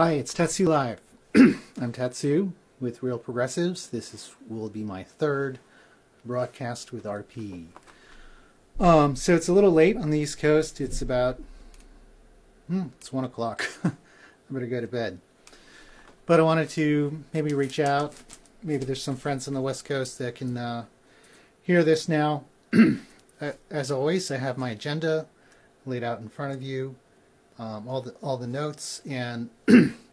Hi, it's Tatsu Live. I'm Tatsu with Real Progressives. Will be my third broadcast with RP. So it's a little late on the East Coast. It's about it's 1 o'clock. I better go to bed. But I wanted to maybe reach out. Maybe there's some friends on the West Coast that can hear this now. As always, I have my agenda laid out in front of you. All the notes and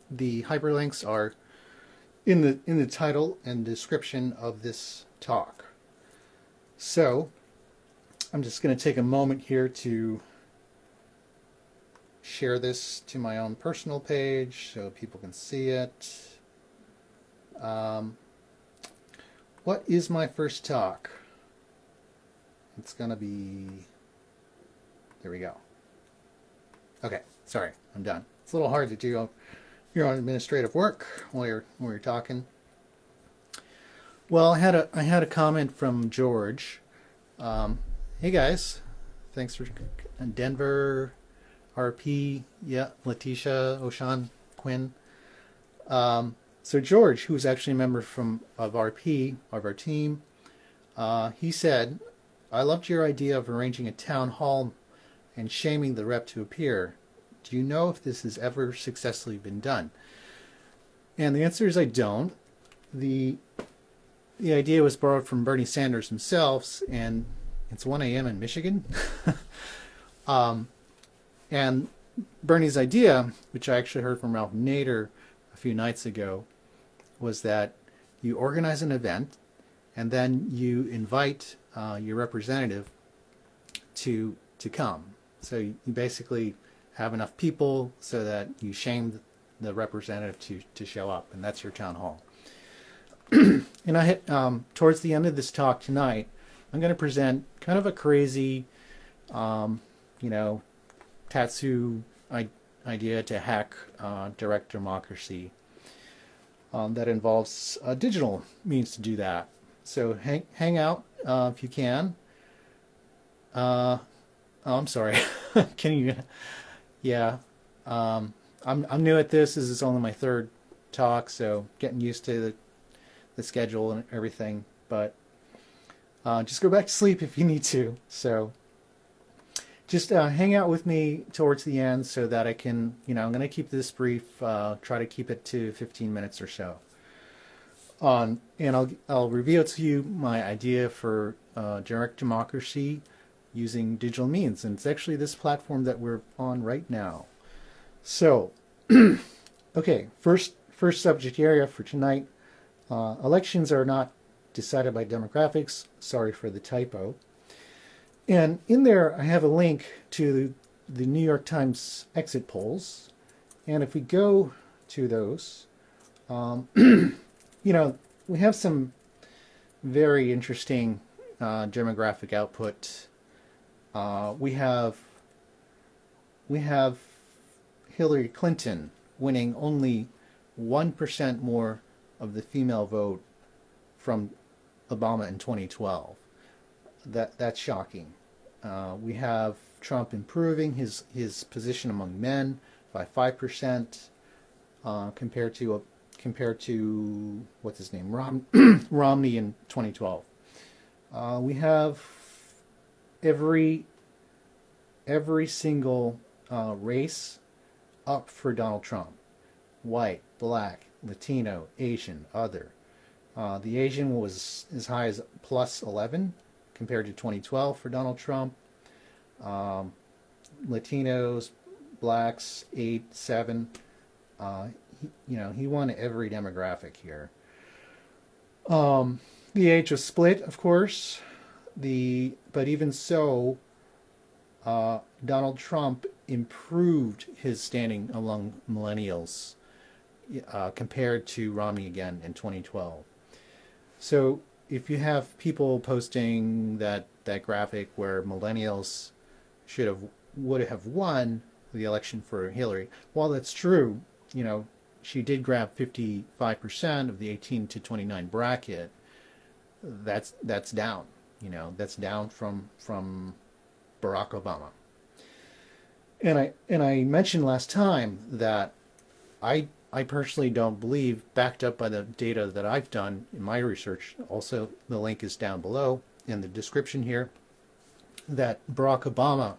the hyperlinks are in the title and description of this talk. So I'm just going to take a moment here to share this to my own personal page so people can see it. What is my first talk? It's going to be... There we go. Okay, sorry, I'm done. It's a little hard to do your own administrative work while you're talking. Well, I had a comment from George. Hey guys, thanks for Denver, RP, yeah, Letitia, Oshan, Quinn. So George, who's actually a member of RP, of our team, he said, "I loved your idea of arranging a town hall and shaming the rep to appear. Do you know if this has ever successfully been done?" And the answer is I don't. The idea was borrowed from Bernie Sanders himself, and it's 1 a.m. in Michigan. And Bernie's idea, which I actually heard from Ralph Nader a few nights ago, was that you organize an event and then you invite your representative to come. So you basically have enough people so that you shame the representative to show up, and that's your town hall. And I hit, towards the end of this talk tonight, I'm going to present kind of a crazy, Tatsu idea to hack direct democracy that involves digital means to do that. So hang out if you can. Oh, I'm sorry. Can you? Yeah. I'm new at this. This is only my third talk, so getting used to the schedule and everything. But just go back to sleep if you need to. So just hang out with me towards the end so that I can, I'm going to keep this brief. Try to keep it to 15 minutes or so. And I'll reveal to you my idea for direct democracy using digital means, and it's actually this platform that we're on right now. So, okay, first subject area for tonight. Elections are not decided by demographics. Sorry for the typo. And in there, I have a link to the New York Times exit polls. And if we go to those, we have some very interesting demographic output. We have Hillary Clinton winning only 1% more of the female vote from Obama in 2012. That's shocking. We have Trump improving his position among men by 5% compared to what's his name, Romney in 2012. We have every single race up for Donald Trump. White, black, Latino, Asian, other. The Asian was as high as plus 11 compared to 2012 for Donald Trump. Latinos, blacks, 8, 7. He won every demographic here. The age was split, of course. But even so, Donald Trump improved his standing among millennials compared to Romney again in 2012. So if you have people posting that graphic where millennials would have won the election for Hillary, while that's true, she did grab 55% of the 18 to 29 bracket. That's down. That's down from Barack Obama. And I mentioned last time that I I personally don't believe, backed up by the data that I've done in my research, also the link is down below in the description here, that Barack Obama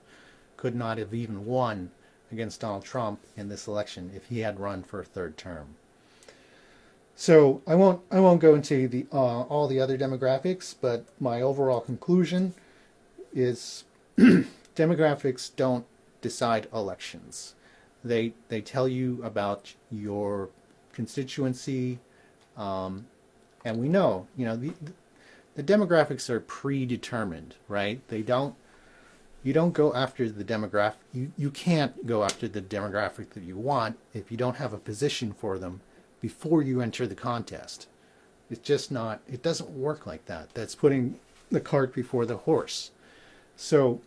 could not have even won against Donald Trump in this election if he had run for a third term. So I won't go into the all the other demographics, but my overall conclusion is demographics don't decide elections. They tell you about your constituency, and we know, the demographics are predetermined, right? You don't go after the demographic. You can't go after the demographic that you want if you don't have a position for them before you enter the contest. It's just not. It doesn't work like that. That's putting the cart before the horse. So,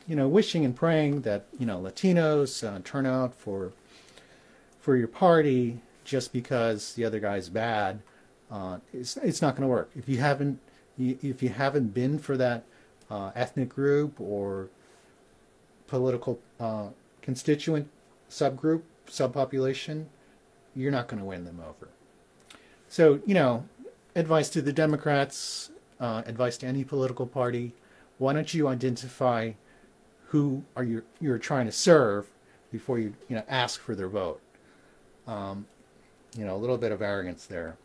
wishing and praying that Latinos turn out for your party just because the other guy's bad, it's not going to work. If you haven't been for that ethnic group or political constituent subpopulation, you're not going to win them over. So, advice to the Democrats, advice to any political party: why don't you identify who you're trying to serve before you ask for their vote? A little bit of arrogance there.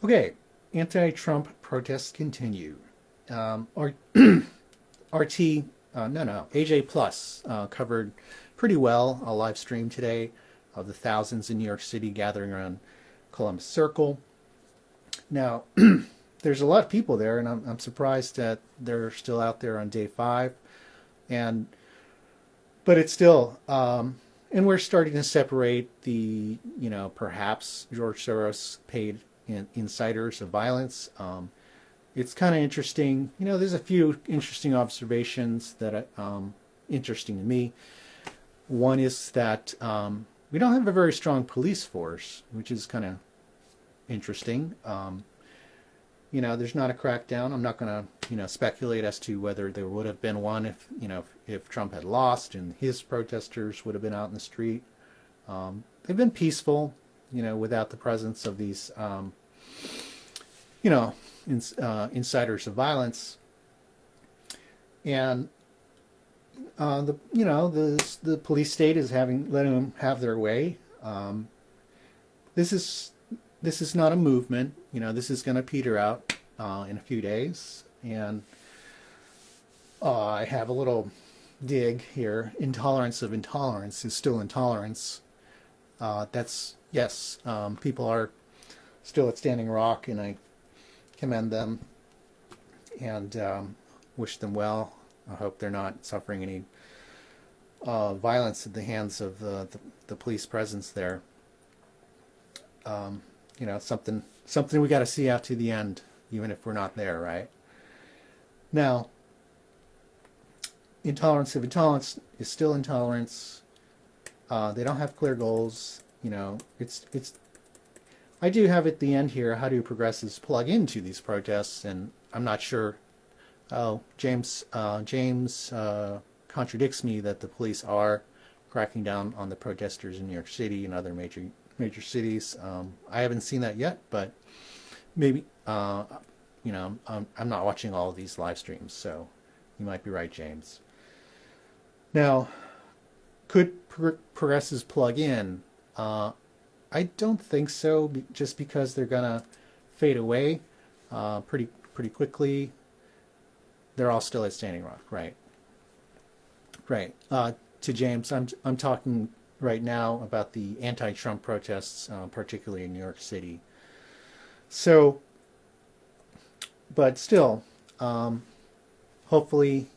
Okay, anti-Trump protests continue. AJ Plus covered pretty well a live stream today of the thousands in New York City gathering around Columbus Circle. Now, there's a lot of people there, and I'm surprised that they're still out there on day 5. But it's still, and we're starting to separate the, perhaps George Soros paid insiders of violence. It's kind of interesting. There's a few interesting observations that are interesting to me. One is that we don't have a very strong police force, which is kind of interesting. There's not a crackdown. I'm not going to, speculate as to whether there would have been one if Trump had lost and his protesters would have been out in the street. They've been peaceful, without the presence of these, insiders of violence. And the police state is letting them have their way. This is not a movement. This is going to peter out in a few days. And I have a little dig here. Intolerance of intolerance is still intolerance. People are still at Standing Rock, and I commend them and wish them well. I hope they're not suffering any violence at the hands of the police presence there. Something we got to see out to the end, even if we're not there, right? Now, intolerance of intolerance is still intolerance. They don't have clear goals. I do have at the end here, how do progressives plug into these protests? And I'm not sure. Oh, James contradicts me that the police are cracking down on the protesters in New York City and other major cities. I haven't seen that yet, but maybe I'm not watching all of these live streams, so you might be right, James. Now, could progressives plug in? I don't think so, just because they're gonna fade away pretty quickly. They're all still at Standing Rock, right? Right. To James, I'm talking right now about the anti-Trump protests, particularly in New York City. So, but still, hopefully,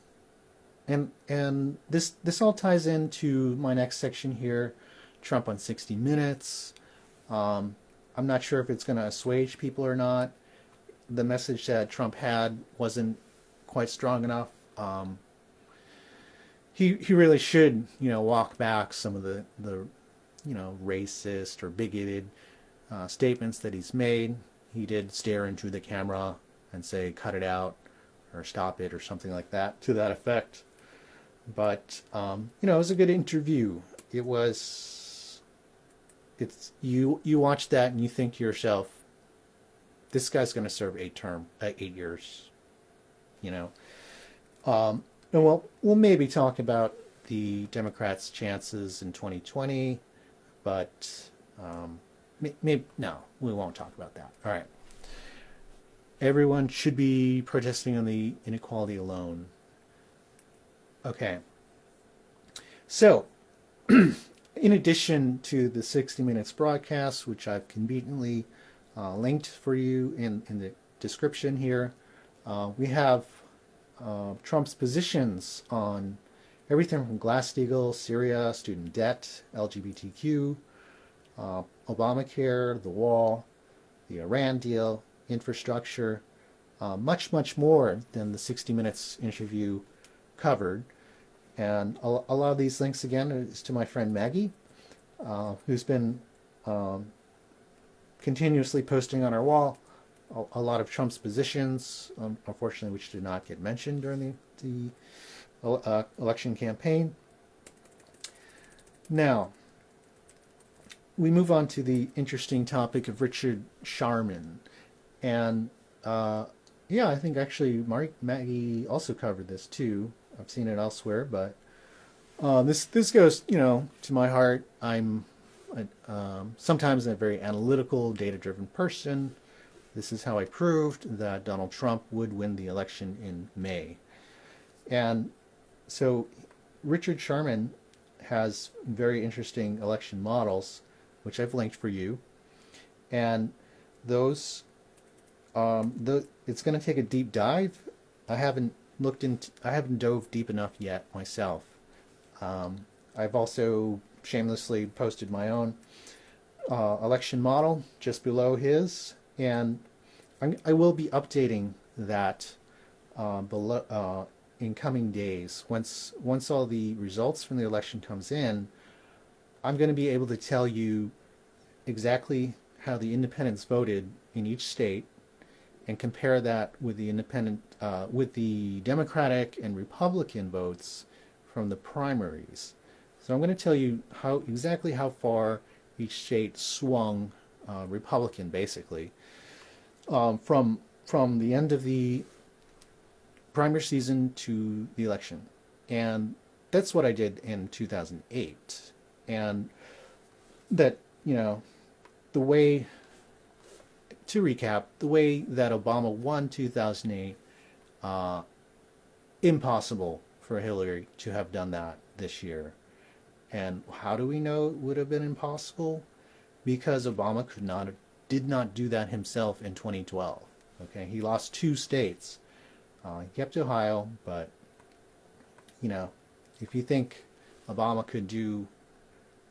and this all ties into my next section here, Trump on 60 Minutes. I'm not sure if it's going to assuage people or not. The message that Trump had wasn't quite strong enough. He really should, walk back some of the racist or bigoted statements that he's made. He did stare into the camera and say, "Cut it out," or "Stop it," or something like that, to that effect. But it was a good interview. It was it's you watch that and you think to yourself, this guy's going to serve 8 years, you know. And we'll maybe talk about the Democrats' chances in 2020, but maybe no, we won't talk about that. All right. Everyone should be protesting on the inequality alone. Okay. So, in addition to the 60 Minutes broadcast, which I've conveniently linked for you in the description here, we have Trump's positions on everything from Glass-Steagall, Syria, student debt, LGBTQ, Obamacare, the wall, the Iran deal, infrastructure, much, much more than the 60 Minutes interview covered. And a lot of these links, again, is to my friend Maggie, who's been continuously posting on our wall a lot of Trump's positions, unfortunately, which did not get mentioned during the election campaign. Now, we move on to the interesting topic of Richard Charnin. And yeah, I think actually Maggie also covered this too. I've seen it elsewhere, but this goes, to my heart. I'm sometimes a very analytical, data-driven person. This is how I proved that Donald Trump would win the election in May. And so Richard Charnin has very interesting election models, which I've linked for you. And those, it's going to take a deep dive. I haven't dove deep enough yet myself. I've also shamelessly posted my own election model just below his, and I will be updating that below in coming days. Once all the results from the election comes in, I'm going to be able to tell you exactly how the independents voted in each state, and compare that with the Democratic and Republican votes from the primaries. So I'm going to tell you exactly how far each state swung Republican, basically, from the end of the primary season to the election. And that's what I did in 2008. And that, the way, to recap, the way that Obama won 2008, impossible for Hillary to have done that this year. And how do we know it would have been impossible? Because Obama did not do that himself in 2012. Okay, he lost 2 states. He kept Ohio, but if you think Obama could do,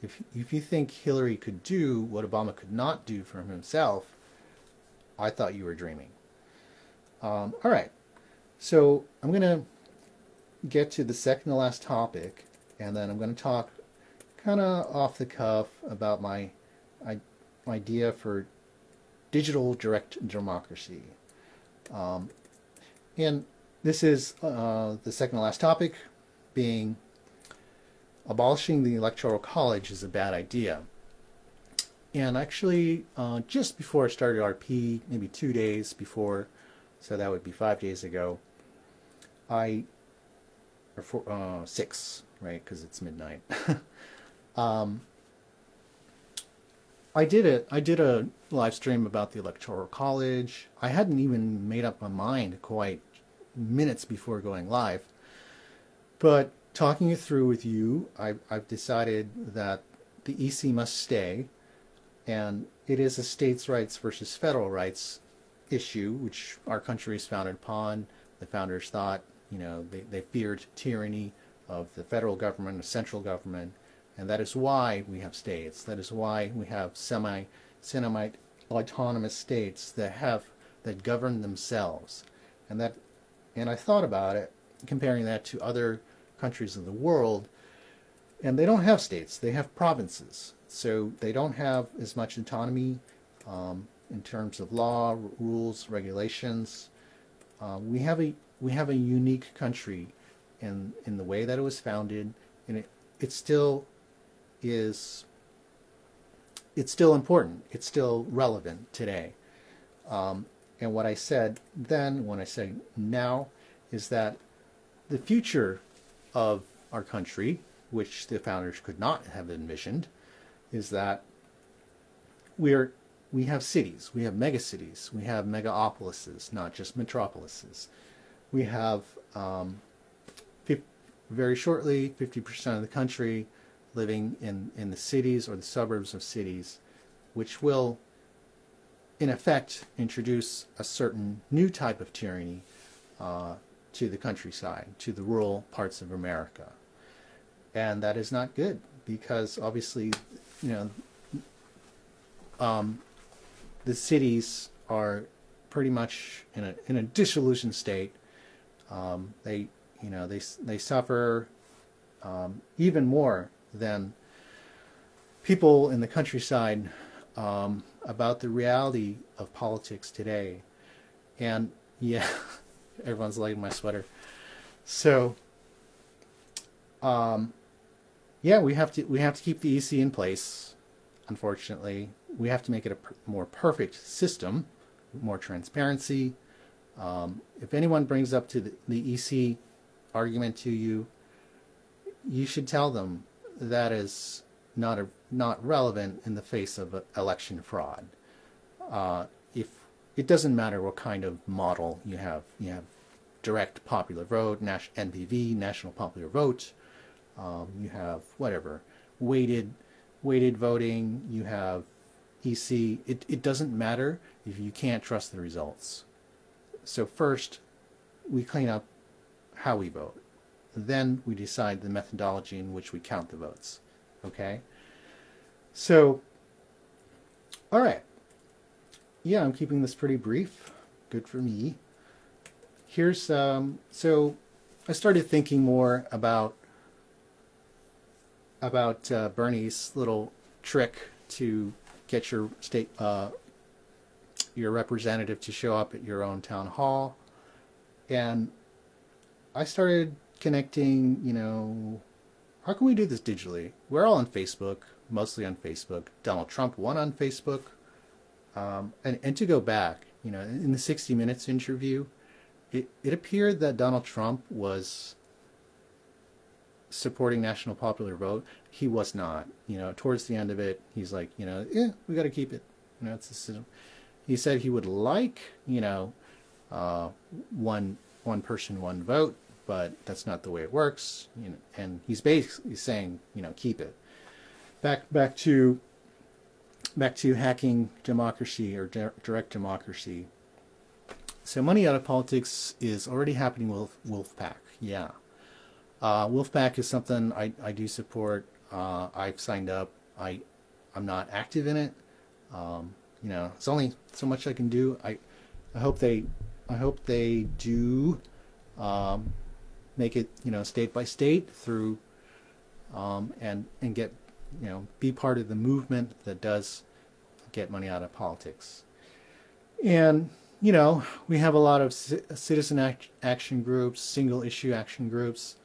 if you think Hillary could do what Obama could not do for himself, I thought you were dreaming. All right, so I'm going to get to the second to last topic, and then I'm going to talk kind of off the cuff about my idea for digital direct democracy. And this is the second to last topic, being abolishing the Electoral College is a bad idea. And actually, just before I started RP, maybe 2 days before, so that would be 5 days ago, or 6, right, because it's midnight. I did a live stream about the Electoral College. I hadn't even made up my mind quite minutes before going live. But talking it through with you, I've decided that the EC must stay, and it is a states' rights versus federal rights issue, which our country is founded upon. The founders thought, they feared tyranny of the federal government, the central government, and that is why we have states. That is why we have semi-autonomous states that govern themselves. And I thought about it, comparing that to other countries in the world, and they don't have states. They have provinces. So they don't have as much autonomy in terms of law, rules, regulations. We have a unique country in the way that it was founded, and it still is it's still important. It's still relevant today. And what I said then, when I say now, is that the future of our country, which the founders could not have envisioned, is that we have cities, we have megacities, we have megapolises, not just metropolises. We have very shortly 50% of the country living in the cities or the suburbs of cities, which will in effect introduce a certain new type of tyranny to the countryside, to the rural parts of America. And that is not good, because obviously, the cities are pretty much in a dissolution state. They suffer even more than people in the countryside about the reality of politics today. And yeah, everyone's liking my sweater. So yeah, we have to keep the EC in place. Unfortunately, we have to make it a more perfect system, more transparency. If anyone brings up to the EC argument to you, you should tell them that is not relevant in the face of election fraud. If it doesn't matter what kind of model you have direct popular vote, NPV, national popular vote. You have whatever weighted voting. You have EC. It doesn't matter if you can't trust the results. So first, we clean up how we vote. Then we decide the methodology in which we count the votes. Okay? So, all right. Yeah, I'm keeping this pretty brief. Good for me. Here's, so I started thinking more about Bernie's little trick to get your state, your representative to show up at your own town hall. And I started connecting, how can we do this digitally? We're all on Facebook, mostly on Facebook. Donald Trump won on Facebook. And to go back, in the 60 Minutes interview, it appeared that Donald Trump was supporting national popular vote. He was not. Towards the end of it, he's like, we got to keep it. It's a system. He said he would like, one person, one vote, but that's not the way it works. And he's basically saying, keep it. Back to hacking democracy or direct democracy. So money out of politics is already happening with Wolfpack. Yeah. Wolfpack is something I do support. I've signed up. I'm not active in it. It's only so much I can do. I hope they do make it state by state through and get be part of the movement that does get money out of politics. And we have a lot of citizen action groups, single issue action groups.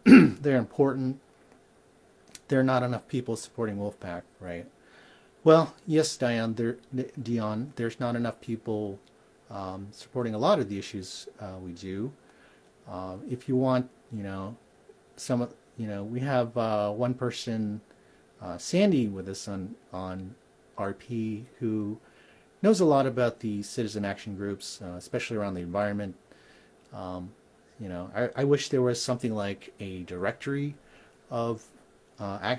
They're important. There are not enough people supporting Wolfpack, right? Well, yes, Dion, there's not enough people supporting a lot of the issues we do. If you want, we have one person, Sandy, with us on RP, who knows a lot about the citizen action groups, especially around the environment. I wish there was something like a directory of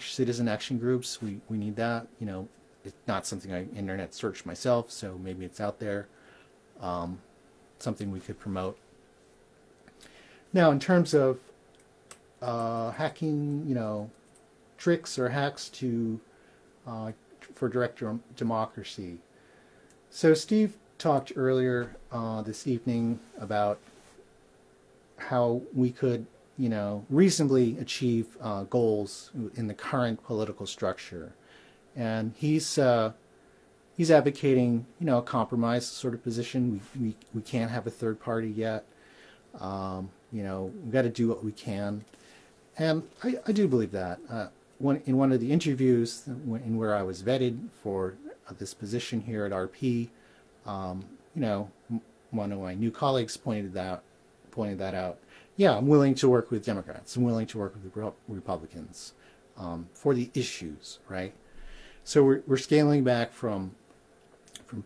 citizen action groups. We need that. It's not something I internet searched myself, so maybe it's out there. Something we could promote. Now, in terms of hacking, tricks or hacks for direct democracy. So Steve talked earlier this evening about how we could, reasonably achieve goals in the current political structure, and he's advocating, a compromise sort of position. We can't have a third party yet. We've got to do what we can, and I do believe that. in one of the interviews in where I was vetted for this position here at RP, you know, one of my new colleagues pointed that out. Yeah, I'm willing to work with Democrats. I'm willing to work with Republicans for the issues, right? So we're scaling back from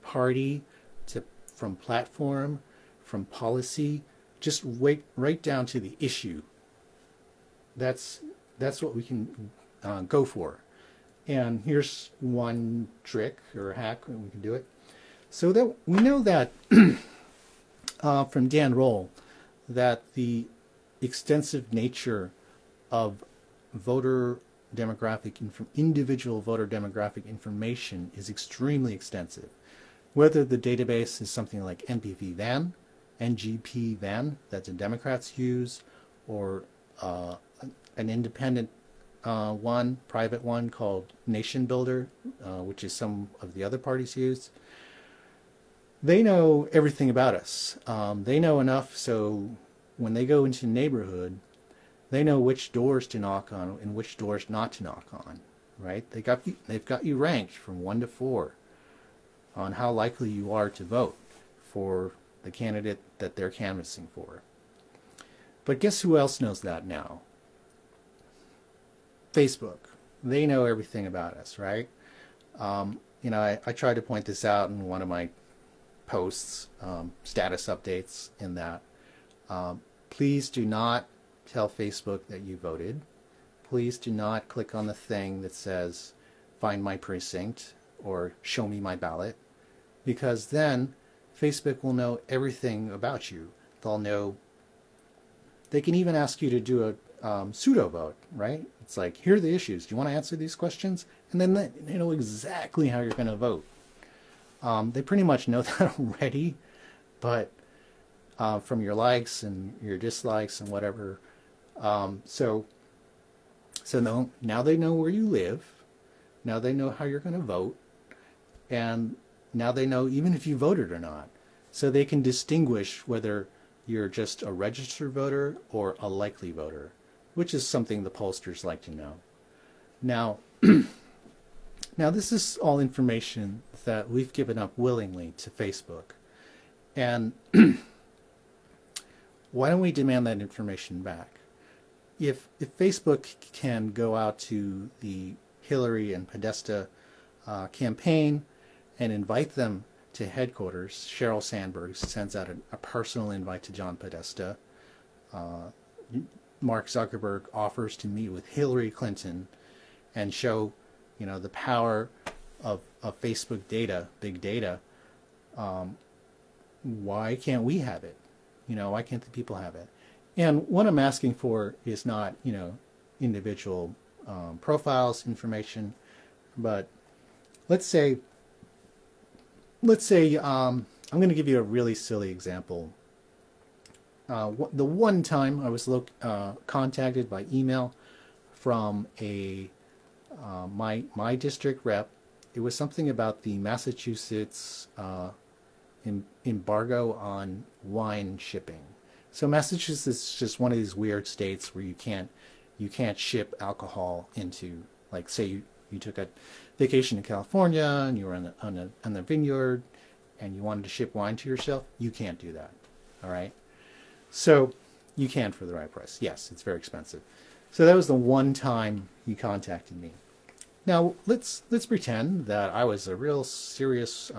party to from platform, from policy, just right down to the issue. That's what we can go for. And here's one trick or hack we can do it. So that we know that from Dan Roll that the extensive nature of individual voter demographic information is extremely extensive. Whether the database is something like NPV-VAN, NGP-VAN that the Democrats use, or an independent private one called Nation Builder, which is some of the other parties use. They know everything about us. They know enough so when they go into a neighborhood, they know which doors to knock on and which doors not to knock on, right? They've got you ranked from 1 to 4 on how likely you are to vote for the candidate that they're canvassing for. But guess who else knows that now? Facebook. They know everything about us, right? You know, I tried to point this out in one of my posts, status updates, in that please do not tell Facebook that you voted. Please do not click on the thing that says find my precinct or show me my ballot, because then Facebook will know everything about you. They'll know. They can even ask you to do a pseudo vote, right? It's like, here are the issues. Do you want to answer these questions? And then they know exactly how you're going to vote. They pretty much know that already, but from your likes and your dislikes and whatever. So now they know where you live. Now they know how you're going to vote. And now they know even if you voted or not. So they can distinguish whether you're just a registered voter or a likely voter, which is something the pollsters like to know. Now, now this is all information that we've given up willingly to Facebook. And why don't we demand that information back? If Facebook can go out to the Hillary and Podesta campaign and invite them to headquarters, Sheryl Sandberg sends out a personal invite to John Podesta. Mark Zuckerberg offers to meet with Hillary Clinton and show, you know, the power of Facebook data, big data. Why can't we have it? You know, why can't the people have it? And what I'm asking for is not, you know, individual profiles, information, but let's say I'm going to give you a really silly example. The one time I was contacted by email from my district rep, it was something about the Massachusetts embargo on wine shipping. So Massachusetts is just one of these weird states where you can't ship alcohol into, like, say you took a vacation in California and you were on the vineyard and you wanted to ship wine to yourself. You can't do that. All right. So you can for the right price. Yes, it's very expensive. So that was the one time he contacted me. Now let's pretend that I was a real serious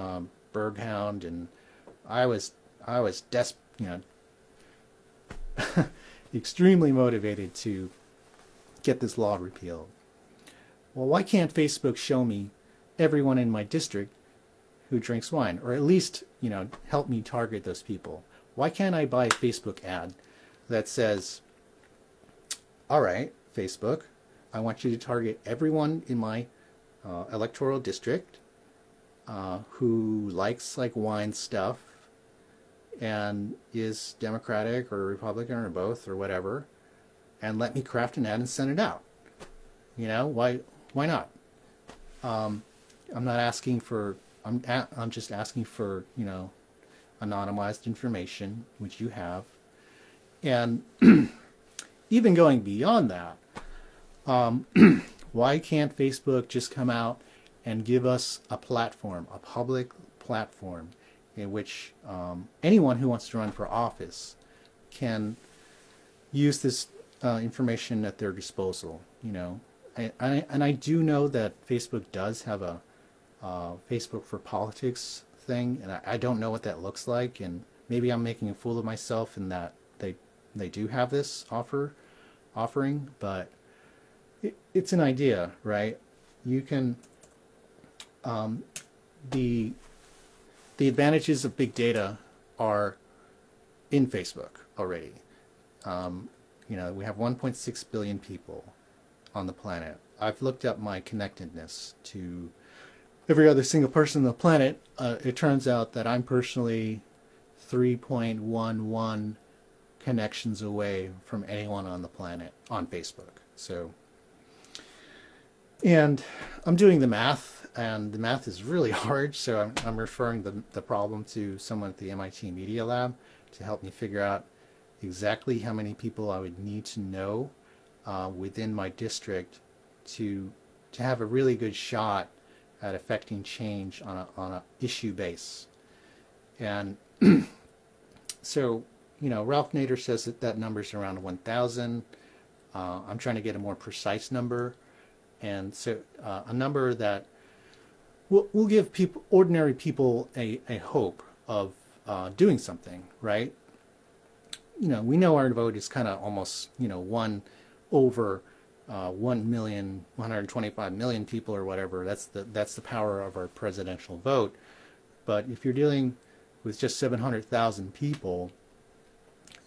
Berghound and I was extremely motivated to get this law repealed. Well, why can't Facebook show me everyone in my district who drinks wine, or at least, you know, help me target those people? Why can't I buy a Facebook ad that says, all right, Facebook, I want you to target everyone in my electoral district who likes like wine stuff and is Democratic or Republican or both or whatever, and let me craft an ad and send it out. You know, why not? I'm not asking for, I'm just asking for, you know, anonymized information, which you have. And even going beyond that, Why can't Facebook just come out and give us a platform, a public platform, in which anyone who wants to run for office can use this information at their disposal? You know, and I do know that Facebook does have a Facebook for Politics thing, and I don't know what that looks like, and maybe I'm making a fool of myself in that they do have this offering, but it's an idea, right? You can the advantages of big data are in Facebook already. You know, we have 1.6 billion people on the planet. I've looked up my connectedness to every other single person on the planet. It turns out that I'm personally 3.11 connections away from anyone on the planet on Facebook. So, and I'm doing the math, and the math is really hard, so I'm referring the problem to someone at the MIT Media Lab to help me figure out exactly how many people I would need to know within my district to have a really good shot at affecting change on a issue base. And so, you know, Ralph Nader says that number's around 1,000. I'm trying to get a more precise number, and so a number that will give people, ordinary people, a hope of doing something, right? You know, we know our vote is kind of almost, you know, 1 over 1,125,000,000 people or whatever. That's the power of our presidential vote. But if you're dealing with just 700,000 people,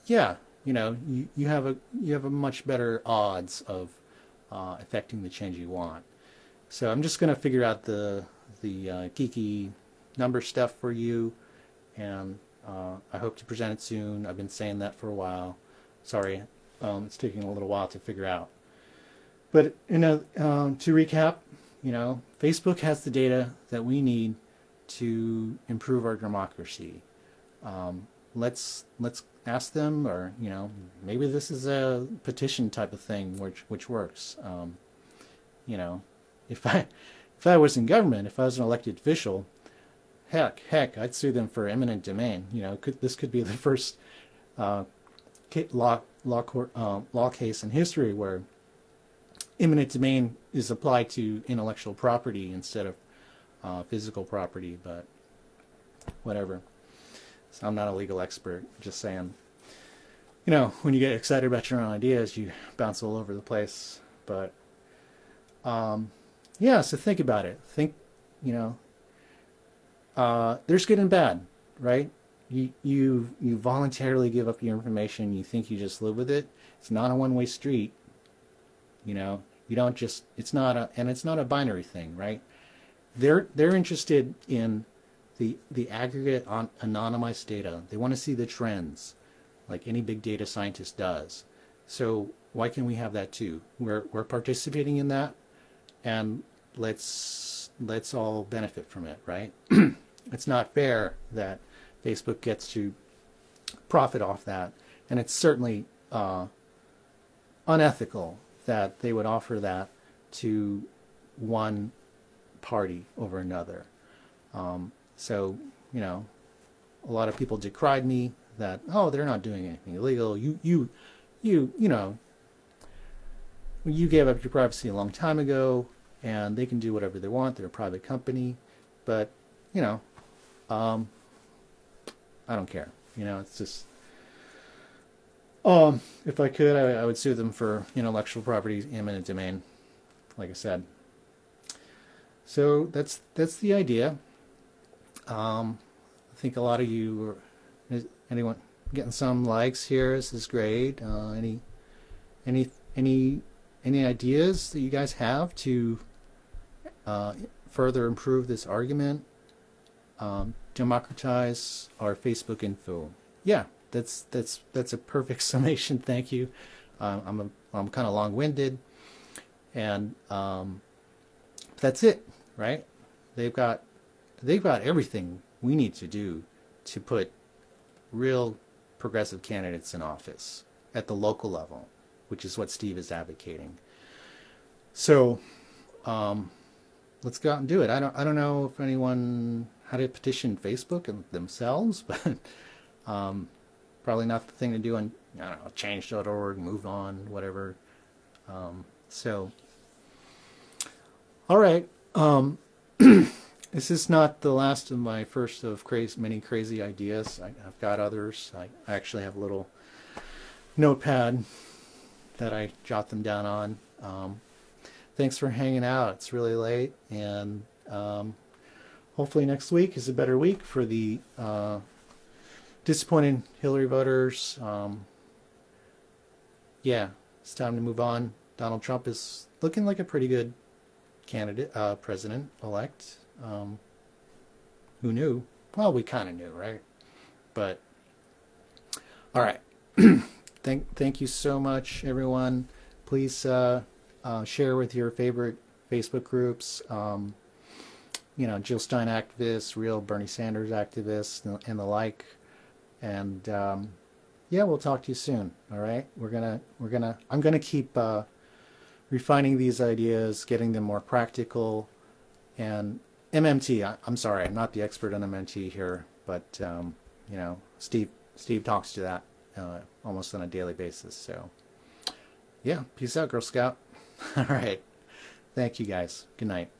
yeah, you know, you have a much better odds of affecting the change you want. So I'm just going to figure out the geeky number stuff for you, and I hope to present it soon. I've been saying that for a while. Sorry, it's taking a little while to figure out. But, you know, to recap, you know, Facebook has the data that we need to improve our democracy. Let's ask them, or, you know, maybe this is a petition type of thing which works. You know, if I was in government, if I was an elected official, heck, I'd sue them for eminent domain. You know, this could be the first law case in history where eminent domain is applied to intellectual property instead of physical property. But whatever. So I'm not a legal expert. Just saying. You know, when you get excited about your own ideas, you bounce all over the place. But yeah, so think about it. Think, you know, there's good and bad, right? You voluntarily give up your information. You think you just live with it. It's not a one-way street. You know, you don't just. It's not a binary thing, right? They're interested in the aggregate on anonymized data. They want to see the trends, like any big data scientist does. So why can't we have that too? We're participating in that, and let's all benefit from it, right? It's not fair that Facebook gets to profit off that, and it's certainly unethical that they would offer that to one party over another. So, you know, a lot of people decried me that, oh, they're not doing anything illegal. You know, you gave up your privacy a long time ago, and they can do whatever they want. They're a private company, but, you know, I don't care. You know, it's just, if I could, I would sue them for intellectual property, eminent domain, like I said. So that's the idea. I think a lot of you, anyone getting some likes here? This is great. Any ideas that you guys have to further improve this argument? Democratize our Facebook info. Yeah, that's a perfect summation. Thank you. I'm kind of long-winded, and that's it, right? They've got everything we need to do to put real progressive candidates in office at the local level, which is what Steve is advocating. So let's go out and do it. I don't know if anyone had to petition Facebook and themselves, but probably not the thing to do on, I don't know, change.org, move on, whatever. So, all right. This is not the last of my first of many crazy ideas. I've got others. I actually have a little notepad that I jot them down on. Thanks for hanging out. It's really late, and hopefully next week is a better week for the disappointed Hillary voters. Yeah, it's time to move on. Donald Trump is looking like a pretty good candidate, president-elect. Who knew? Well, we kind of knew, right? But, all right. Thank you so much, everyone. Please share with your favorite Facebook groups. Jill Stein activists, real Bernie Sanders activists, and the like. And yeah, we'll talk to you soon. All right. I'm gonna keep refining these ideas, getting them more practical. And MMT, I'm sorry, I'm not the expert on MMT here, but Steve talks to that almost on a daily basis. So yeah, peace out, Girl Scout. All right. Thank you guys. Good night.